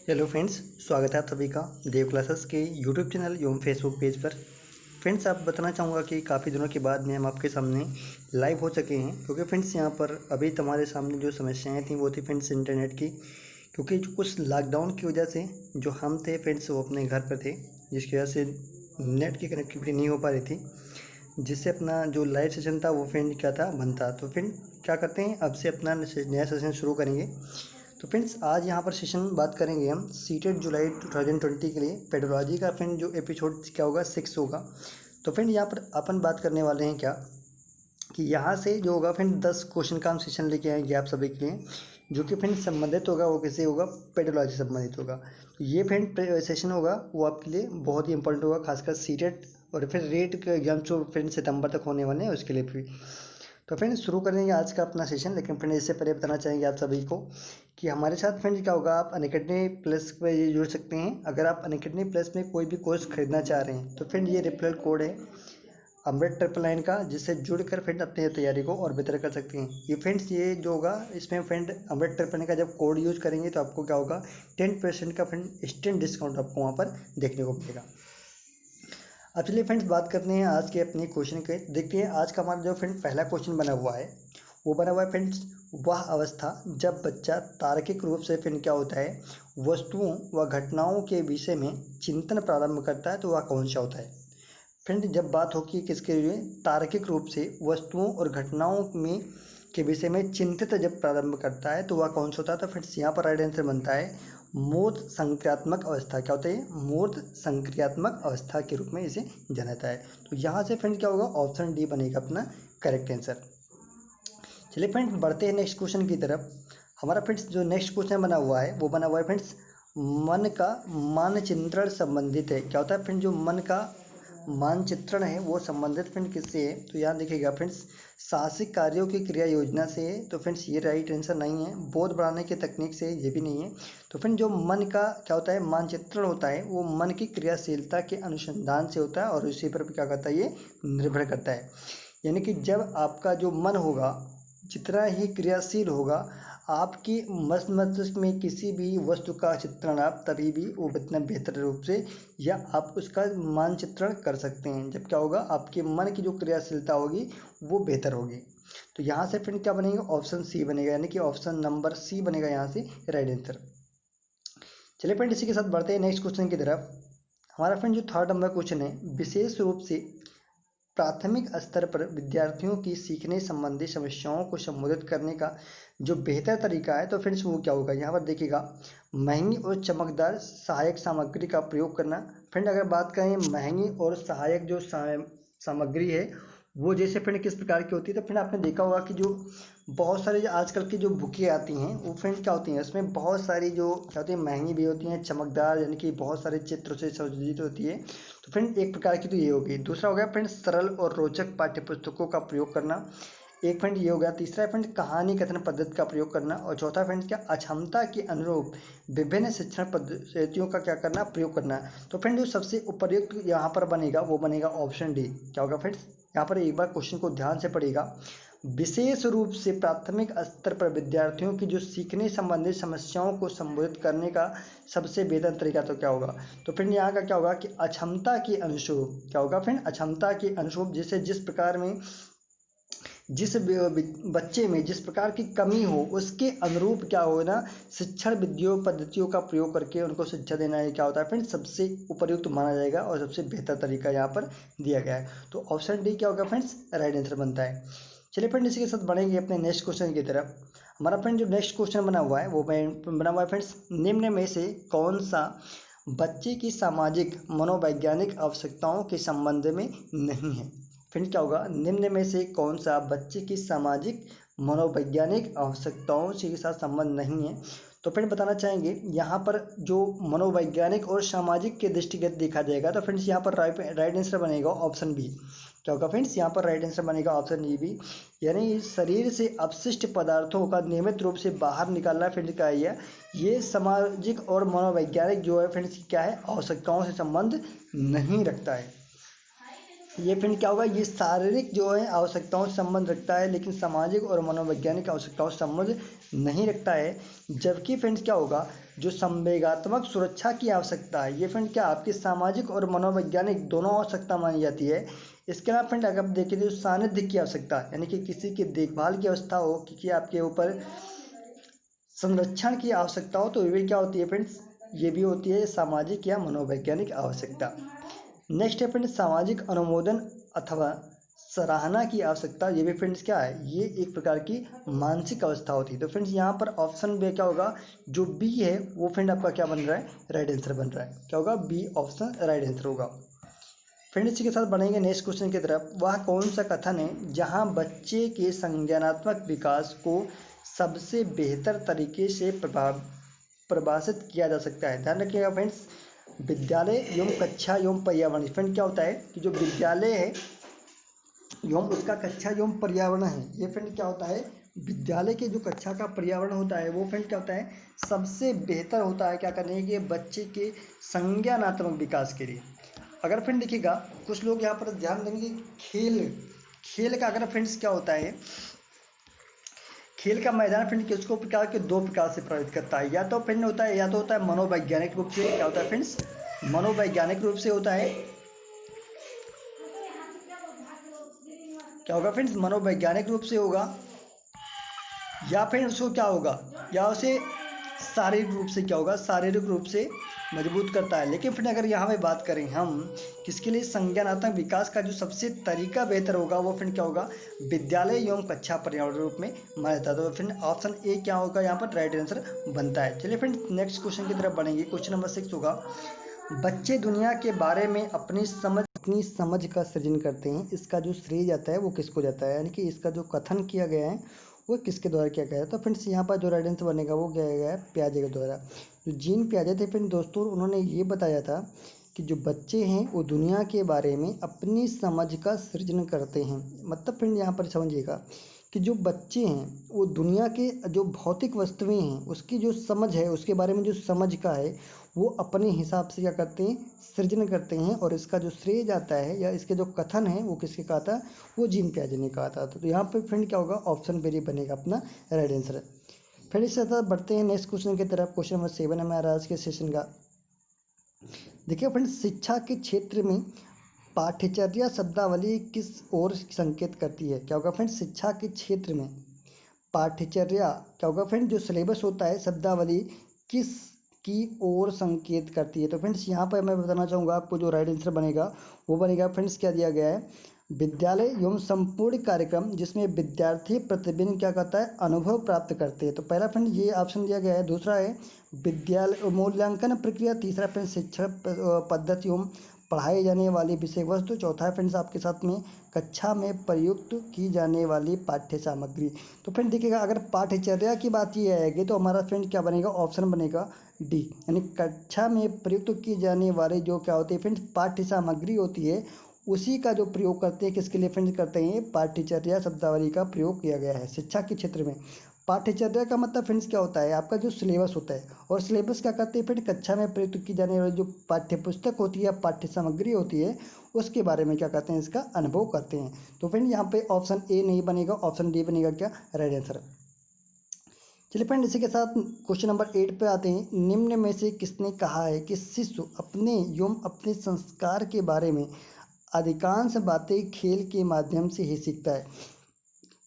Hello friends, स्वागत है आप सभी का देव क्लासेस के यूट्यूब चैनल एवं फेसबुक पेज पर। फ्रेंड्स, आप बताना चाहूँगा कि काफ़ी दिनों के बाद में हम आपके सामने लाइव हो चुके हैं, क्योंकि फ्रेंड्स यहाँ पर अभी तुम्हारे सामने जो समस्याएं थी वो थी फ्रेंड्स इंटरनेट की। क्योंकि जो कुछ लॉकडाउन की वजह से जो हम थे फ्रेंड्स वो अपने घर पर थे, जिसकी वजह से नेट की कनेक्टिविटी नहीं हो पा रही थी, जिससे अपना जो लाइव सेशन था वो फ्रेंड क्या था बंद था। तो फ्रेंड क्या करते हैं, अब से अपना नया सेशन शुरू करेंगे। तो फ्रेंड्स आज यहाँ पर सेशन बात करेंगे हम सीटेट जुलाई 2020 के लिए पेडोलॉजी का। फ्रेंड जो एपिसोड क्या होगा 6 होगा। तो फ्रेंड यहाँ पर अपन बात करने वाले हैं क्या कि यहाँ से जो होगा फ्रेंड 10 क्वेश्चन का हम सेशन लेके आएंगे आप सभी के लिए, जो कि फ्रेंड संबंधित होगा। वो किससे होगा? पेडोलॉजी से संबंधित होगा। तो ये फ्रेंड सेशन होगा वो आपके लिए बहुत ही इंपॉर्टेंट होगा, खासकर सीटेट और फिर रेट के एग्जाम जो फ्रेंड सितंबर तक होने वाले हैं उसके लिए भी। तो फ्रेंड्स शुरू करेंगे आज का अपना सेशन, लेकिन फ्रेंड इससे पहले बताना चाहेंगे आप सभी को कि हमारे साथ फ्रेंड क्या होगा, आप अनअकैडमी प्लस पर ये जुड़ सकते हैं। अगर आप अनअकैडमी प्लस में कोई भी कोर्स खरीदना चाह रहे हैं तो फ्रेंड ये रेफरल कोड है अमृत 999 का, जिससे जुड़कर फ्रेंड अपनी तैयारी को और बेहतर कर सकते हैं। ये फ्रेंड्स ये जो होगा इसमें फ्रेंड अमृत 999 का जब कोड यूज़ करेंगे तो आपको क्या होगा 10% का फ्रेंड इंस्टेंट डिस्काउंट आपको वहाँ पर देखने को मिलेगा। अब चलिए फ्रेंड्स बात करते हैं आज के अपने क्वेश्चन के। देखते हैं आज का हमारा जो फ्रेंड पहला क्वेश्चन बना हुआ है वो बना हुआ है फ्रेंड्स, वह अवस्था जब बच्चा तार्किक रूप से फ्रेंड क्या होता है वस्तुओं व घटनाओं के विषय में चिंतन प्रारंभ करता है, तो वह कौन सा होता है? फ्रेंड जब बात होगी किसके लिए, तार्किक रूप से वस्तुओं और घटनाओं में के विषय में चिंतित जब प्रारंभ करता है तो वह कौन सा होता है? तो फ्रेंड्स यहाँ पर राइट आंसर बनता है मूर्त संक्रियात्मक अवस्था। क्या होता है? मूर्त संक्रियात्मक अवस्था के रूप में इसे जाना जाता है। तो यहाँ से फ्रेंड क्या होगा, ऑप्शन डी बनेगा अपना करेक्ट आंसर। चलिए फ्रेंड्स बढ़ते हैं नेक्स्ट क्वेश्चन की तरफ। हमारा फ्रेंड्स जो नेक्स्ट क्वेश्चन बना हुआ है वो बना हुआ है फ्रेंड्स मन का मानचित्रण संबंधित है। क्या होता है फ्रेंड, जो मन का मानचित्रण है वो संबंधित फ्रेंड किससे है? तो यहाँ देखिएगा फ्रेंड्स साहसिक कार्यों की क्रिया योजना से है। तो फ्रेंड्स ये राइट आंसर नहीं है। बोध बढ़ाने की तकनीक से ये भी नहीं है। तो फ्रेंड जो मन का क्या होता है मानचित्रण होता है वो मन की क्रियाशीलता के अनुसंधान से होता है और इसी पर क्या करता है ये निर्भर करता है। यानी कि जब आपका जो मन होगा जितना ही क्रियाशील होगा आपकी मस्तिष्क में किसी भी वस्तु का चित्रण आप तभी भी वो इतना बेहतर रूप से या आप उसका मानचित्रण कर सकते हैं जब क्या होगा आपके मन की जो क्रियाशीलता होगी वो बेहतर होगी। तो यहाँ से फ्रेंड क्या बनेगा, ऑप्शन सी बनेगा, यानी कि ऑप्शन नंबर सी बनेगा यहाँ से राइट आंसर। चलिए फ्रेंड इसी के साथ बढ़ते हैं नेक्स्ट क्वेश्चन की तरफ। हमारा फ्रेंड जो थर्ड नंबर क्वेश्चन है, विशेष रूप से प्राथमिक स्तर पर विद्यार्थियों की सीखने संबंधी समस्याओं को संबोधित करने का जो बेहतर तरीका है तो फ्रेंड्स वो क्या होगा? यहाँ पर देखिएगा महंगी और चमकदार सहायक सामग्री का प्रयोग करना। फ्रेंड अगर बात करें महंगी और सहायक जो सामग्री है वो जैसे फ्रेंड किस प्रकार की होती है, तो फ्रेंड आपने देखा होगा कि जो बहुत सारी जो आजकल की जो बुकें आती हैं वो फ्रेंड क्या होती हैं, उसमें बहुत सारी जो क्या होती है महंगी भी होती हैं, चमकदार यानी कि बहुत सारे चित्रों से सज्जित होती है। तो फ्रेंड एक प्रकार की तो ये होगी। दूसरा हो गया फ्रेंड सरल और रोचक पाठ्यपुस्तकों का प्रयोग करना, एक फ्रेंड ये हो गया। तीसरा फ्रेंड कहानी कथन पद्धति का प्रयोग करना और चौथा फ्रेंड क्या अक्षमता के अनुरूप विभिन्न शिक्षण पद्धतियों का क्या करना प्रयोग करना। तो फ्रेंड जो सबसे उपयुक्त यहाँ पर बनेगा वो बनेगा ऑप्शन डी। क्या होगा फ्रेंड्स, यहाँ पर एक बार क्वेश्चन को ध्यान से पढ़िएगा। विशेष रूप से प्राथमिक स्तर पर विद्यार्थियों की जो सीखने संबंधित समस्याओं को संबोधित करने का सबसे बेहतर तरीका तो क्या होगा? तो फ्रेंड यहाँ का क्या होगा कि अक्षमता के अनुरूप क्या होगा फ्रेंड, अक्षमता के अनुरूप जिसे जिस प्रकार में जिस बच्चे में जिस प्रकार की कमी हो उसके अनुरूप क्या हो ना शिक्षण विधियों पद्धतियों का प्रयोग करके उनको शिक्षा देना है क्या होता है फ्रेंड सबसे उपयुक्त माना जाएगा और सबसे बेहतर तरीका यहाँ पर दिया गया है। तो ऑप्शन डी क्या होगा फ्रेंड्स राइट आंसर बनता है। चलिए फ्रेंड इसी के साथ बढ़ेंगे अपने नेक्स्ट क्वेश्चन की तरफ। हमारा फ्रेंड जो नेक्स्ट क्वेश्चन बना हुआ है वो बना हुआ है फ्रेंड्स निम्न में से कौन सा बच्चे की सामाजिक मनोवैज्ञानिक आवश्यकताओं के संबंध में नहीं है? फ्रेंड क्या होगा, निम्न में से कौन सा बच्चे की सामाजिक मनोवैज्ञानिक आवश्यकताओं से के साथ संबंध नहीं है? तो फ्रेंड बताना चाहेंगे यहाँ पर जो मनोवैज्ञानिक और सामाजिक के दृष्टिगत देखा जाएगा तो फ्रेंड्स यहाँ पर राइट आंसर बनेगा ऑप्शन बी। क्या होगा फ्रेंड्स, यहाँ पर राइट आंसर बनेगा ऑप्शन ई बी, यानी शरीर से अपशिष्ट पदार्थों का नियमित रूप से बाहर निकालना फ्रेंड्स क्या है ये सामाजिक और मनोवैज्ञानिक जो है फ्रेंड्स क्या है आवश्यकताओं से संबंध नहीं रखता है। ये फ्रेंड क्या होगा, ये शारीरिक जो है आवश्यकताओं से संबंध रखता है लेकिन सामाजिक और मनोवैज्ञानिक आवश्यकताओं से संबंध नहीं रखता है। जबकि फ्रेंड्स क्या होगा जो संवेगात्मक सुरक्षा की आवश्यकता है, ये फ्रेंड क्या आपकी सामाजिक और मनोवैज्ञानिक दोनों आवश्यकता मानी जाती है। इसके अलावा फ्रेंड अगर आप देखें तो सानिध्य की आवश्यकता, यानी कि किसी की देखभाल की अवस्था हो, कि आपके ऊपर संरक्षण की आवश्यकता हो, तो ये भी क्या होती है फ्रेंड्स, ये भी होती है सामाजिक या मनोवैज्ञानिक आवश्यकता। नेक्स्ट है फ्रेंड्स सामाजिक अनुमोदन अथवा सराहना की आवश्यकता। ये भी फ्रेंड्स क्या है, ये एक प्रकार की मानसिक अवस्था होती है। तो फ्रेंड्स यहाँ पर ऑप्शन बी क्या होगा, जो बी है वो फ्रेंड आपका क्या बन रहा है, राइट आंसर बन रहा है। क्या होगा, बी ऑप्शन राइट आंसर होगा। फ्रेंड इसी के साथ बढ़ेंगे नेक्स्ट क्वेश्चन की तरफ। वह कौन सा कथन है जहाँ बच्चे के संज्ञानात्मक विकास को सबसे बेहतर तरीके से परिभाषित किया जा सकता है। ध्यान रखिएगा फ्रेंड्स, विद्यालय एवं कक्षा एवं पर्यावरण। फ्रेंड क्या होता है कि जो विद्यालय है एवं उसका कक्षा एवं पर्यावरण है, ये फ्रेंड क्या होता है, विद्यालय के जो कक्षा का पर्यावरण होता है वो फ्रेंड क्या होता है, सबसे बेहतर होता है क्या करने के, बच्चे के संज्ञानात्मक विकास के लिए। अगर फ्रेंड देखिएगा कुछ लोग यहाँ पर ध्यान देंगे, खेल का अगर फ्रेंड्स क्या होता है, खेल का मैदान फ्रेंड किसको प्रकार के दो प्रकार से प्रभावित करता है। या तो फ्रेंड होता है, या तो होता है मनोवैज्ञानिक रूप से, क्या होता है फ्रेंड्स, मनोवैज्ञानिक रूप से होता है। क्या होगा फ्रेंड्स, मनोवैज्ञानिक रूप से होगा, या फिर उसको क्या होगा, या उसे शारीरिक रूप से क्या होगा, शारीरिक रूप से मजबूत करता है। लेकिन फिर अगर यहाँ पे बात करें हम किसके लिए, संज्ञानात्मक विकास का जो सबसे तरीका बेहतर होगा वो फिर क्या होगा, विद्यालय एवं कक्षा पर्यावरण रूप में माना जाता है। तो फिर ऑप्शन ए क्या होगा यहाँ पर राइट आंसर बनता है। चलिए फ्रेंड नेक्स्ट क्वेश्चन की तरफ बढ़ेंगे। क्वेश्चन नंबर 6 होगा, बच्चे दुनिया के बारे में अपनी समझ का सृजन करते हैं, इसका जो श्रेय जाता है वो किसको जाता है, यानी कि इसका जो कथन किया गया है वो किसके द्वारा किया गया है। तो फ्रेंड्स यहाँ पर जो राइट आंसर बनेगा वो किया गया है पियाजे के द्वारा। जो जीन पियाजे थे फ्रेंड दोस्तों, उन्होंने ये बताया था कि जो बच्चे हैं वो दुनिया के बारे में अपनी समझ का सृजन करते हैं। मतलब फ्रेंड यहाँ पर समझिएगा कि जो बच्चे हैं वो दुनिया के जो भौतिक वस्तुएं हैं उसकी जो समझ है, उसके बारे में जो समझ का है वो अपने हिसाब से क्या करते हैं, सृजन करते हैं। और इसका जो श्रेय जाता है या इसके जो कथन है वो किसके कहा था, वो जीन पियाजे ने कहा था। तो यहाँ पर फ्रेंड क्या होगा, ऑप्शन बी बनेगा अपना राइट आंसर। फिर इसके साथ बढ़ते हैं नेक्स्ट क्वेश्चन की तरफ। क्वेश्चन नंबर 7 है हमारा आज के सेशन का। देखिए फ्रेंड, शिक्षा के क्षेत्र में पाठ्यचर्या शब्दावली किस ओर संकेत करती है। क्या होगा फ्रेंड, शिक्षा के क्षेत्र में पाठ्यचर्या क्या होगा फ्रेंड, जो सिलेबस होता है शब्दावली किस की ओर संकेत करती है। तो फ्रेंड्स यहाँ पर मैं बताना चाहूँगा आपको जो राइट आंसर बनेगा वो बनेगा फ्रेंड्स, क्या दिया गया है, विद्यालय एवं संपूर्ण कार्यक्रम जिसमें विद्यार्थी प्रतिदिन क्या करता है, अनुभव प्राप्त करते हैं। तो पहला फ्रेंड ये ऑप्शन दिया गया है। दूसरा है विद्यालय मूल्यांकन प्रक्रिया। तीसरा फ्रेंड शिक्षा पद्धति एवं पढ़ाई जाने वाली विषय वस्तु। चौथा है फ्रेंड्स आपके साथ में कक्षा में प्रयुक्त की जाने वाली पाठ्य सामग्री। तो फ्रेंड देखिएगा अगर पाठ्यचर्या की बात ये आएगी तो हमारा फ्रेंड क्या बनेगा, ऑप्शन बनेगा डी, यानी कक्षा में प्रयुक्त की जाने वाली जो क्या होती है फ्रेंड्स, पाठ्य सामग्री होती है, उसी का जो प्रयोग करते हैं किसके लिए फ्रेंड्स करते हैं, पाठ्यचर्या शब्दावली का प्रयोग किया गया है शिक्षा के क्षेत्र में। पाठ्यचर्या का मतलब फ्रेंड्स क्या होता है, आपका जो सिलेबस होता है, और सिलेबस क्या करते हैं फिर कक्षा में प्रयुक्त की जाने वाली जो पाठ्य पुस्तक होती है, पाठ्य सामग्री होती है, उसके बारे में क्या करते हैं, इसका अनुभव करते हैं। तो फ्रेंड यहाँ पे ऑप्शन ए नहीं बनेगा, ऑप्शन डी बनेगा क्या, राइट आंसर। चलिए फ्रेंड इसी के साथ क्वेश्चन नंबर 8 पे आते हैं। निम्न में से किसने कहा है कि शिशु अपने एवं अपने संस्कार के बारे में अधिकांश बातें खेल के माध्यम से ही सीखता है।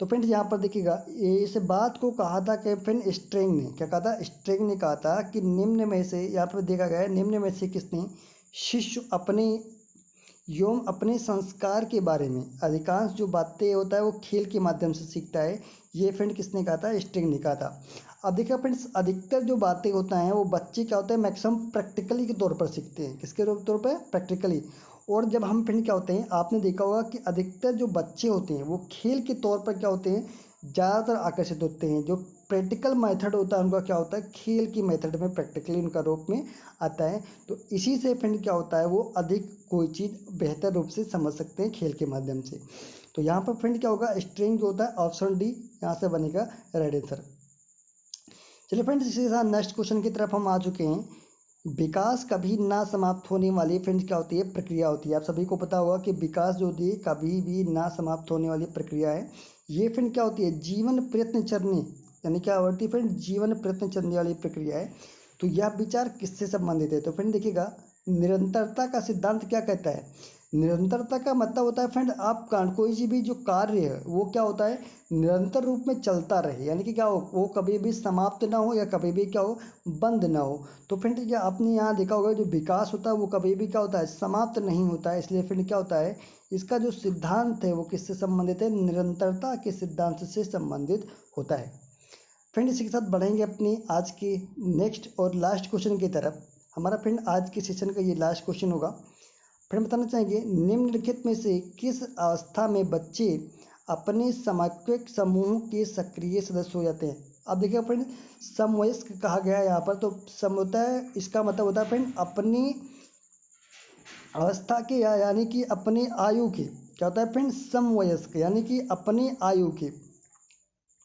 तो फ्रेंड्स यहाँ पर देखिएगा इस बात को कहा था कि फ्रेंड स्ट्रेंग ने क्या कहा था, स्ट्रेंग ने कहा था कि निम्न में से, यहाँ पर देखा गया है निम्न में से किसने, शिशु अपने एवं अपने संस्कार के बारे में अधिकांश जो बातें होता है वो खेल के माध्यम से सीखता है। ये फ्रेंड किसने कहा था, स्ट्रिंग ने कहा था। अब देखिए फ्रेंड्स अधिकतर जो बातें होता है वो बच्चे क्या होता है मैक्सिमम प्रैक्टिकली के तौर पर सीखते हैं। किसके तौर पर, प्रैक्टिकली। और जब हम फ्रेंड क्या होते हैं, आपने देखा होगा कि अधिकतर जो बच्चे होते हैं वो खेल के तौर पर क्या होते हैं, ज़्यादातर आकर्षित होते हैं। जो प्रैक्टिकल मेथड होता है उनका क्या होता है, खेल की मेथड में प्रैक्टिकली उनका रूप में आता है। तो इसी से फ्रेंड क्या होता है, वो अधिक कोई चीज़ बेहतर रूप से समझ सकते हैं खेल के माध्यम से। तो यहाँ पर फ्रेंड क्या होगा, स्ट्रिंग जो होता है ऑप्शन डी यहाँ से बनेगा राइट आंसर। चलिए फ्रेंड्स इसी के साथ नेक्स्ट क्वेश्चन की तरफ हम आ चुके हैं। विकास कभी ना समाप्त होने वाली फ्रेंड्स क्या होती है, प्रक्रिया होती है। आप सभी को पता होगा कि विकास जो होती है कभी भी ना समाप्त होने वाली प्रक्रिया है। ये फ्रेंड क्या होती है, जीवन प्रयत्न चरने, यानी क्या होती है फ्रेंड, जीवन प्रयत्न चलने वाली प्रक्रिया है। तो यह विचार किससे संबंधित है? तो फ्रेंड देखिएगा, निरंतरता का सिद्धांत क्या कहता है? निरंतरता का मतलब होता है फ्रेंड आपका कोई भी जो कार्य है वो क्या होता है, निरंतर रूप में चलता रहे, यानी कि क्या हो, वो कभी भी समाप्त ना हो या कभी भी क्या हो, बंद ना हो। तो फ्रेंड क्या आपने यहाँ देखा होगा, जो विकास होता है वो कभी भी क्या होता है, समाप्त नहीं होता है। इसलिए फ्रेंड क्या होता है, इसका जो सिद्धांत है वो किससे संबंधित है, निरंतरता के सिद्धांत से संबंधित होता है। फ्रेंड इसी के साथ बढ़ेंगे अपनी आज की नेक्स्ट और लास्ट क्वेश्चन की तरफ। हमारा फ्रेंड आज के सेशन का ये लास्ट क्वेश्चन होगा। फ्रेंड बताना चाहेंगे, निम्नलिखित में से किस अवस्था में बच्चे अपने समवयस्क समूह के सक्रिय सदस्य हो जाते हैं? अब देखिए फ्रेंड, समवयस्क कहा गया है यहाँ पर, तो सम होता है, इसका मतलब होता है फ्रेंड अपनी अवस्था के यानी कि अपने आयु के, क्या होता है फ्रेंड, समवयस्क यानी कि अपने आयु के,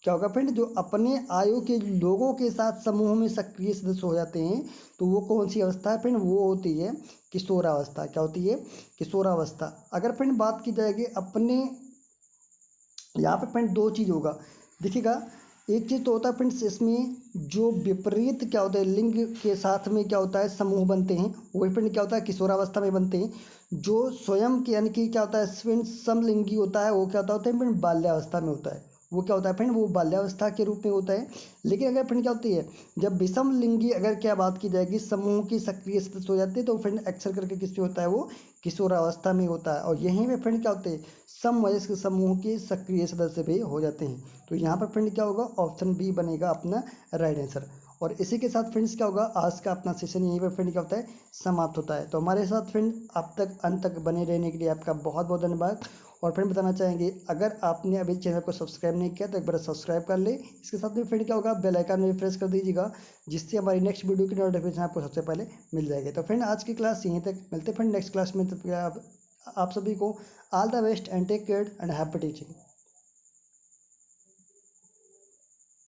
क्या होगा फ्रेंड, जो अपने आयु के लोगों के साथ समूह में सक्रिय सदस्य हो जाते हैं, तो वो कौन सी अवस्था है फ्रेंड, वो होती है किशोरावस्था। क्या होती है, किशोरावस्था। अगर फ्रेंड बात की जाएगी अपने, यहाँ पे फ्रेंड दो चीज़ होगा, देखिएगा, एक चीज़ तो होता है फ्रेंड्स इसमें जो विपरीत क्या होता है लिंग के साथ में क्या होता है समूह बनते हैं, वही फ्रेंड क्या होता है किशोरावस्था में बनते हैं। जो स्वयं के यानी कि क्या होता है फ्रेंड समलिंगी होता है, वो क्या होता है फ्रेंड बाल्यावस्था में होता है, वो क्या होता है फ्रेंड, वो बाल्यावस्था के रूप में होता है। लेकिन अगर फ्रेंड क्या होती है, जब विषम लिंगी अगर क्या बात की जाएगी समूह की सक्रिय सदस्य हो जाते हैं, तो फ्रेंड अक्सर करके किस पे होता है, वो किशोरावस्था में होता है। और यहीं पे फ्रेंड क्या होते हैं, समवयस्क समूह के सक्रिय सदस्य भी हो जाते हैं। तो यहाँ पर फ्रेंड क्या होगा, ऑप्शन बी बनेगा अपना राइट आंसर। और इसी के साथ फ्रेंड्स क्या होगा, आज का अपना सेशन यहीं पर फ्रेंड क्या होता है, समाप्त होता है। तो हमारे साथ फ्रेंड अब तक अंत तक बने रहने के लिए आपका बहुत बहुत धन्यवाद। और फ्रेंड बताना चाहेंगे, अगर आपने अभी चैनल को सब्सक्राइब नहीं किया तो एक बार सब्सक्राइब कर ले। इसके साथ में फ्रेंड क्या होगा, बेल आइकन में प्रेस कर दीजिएगा, जिससे हमारी नेक्स्ट वीडियो की नोटिफिकेशन आपको सबसे पहले मिल जाएगी। तो फ्रेंड आज की क्लास यहीं तक, मिलते फ्रेंड नेक्स्ट क्लास में। तो आप सभी को all the best and take care and happy teaching.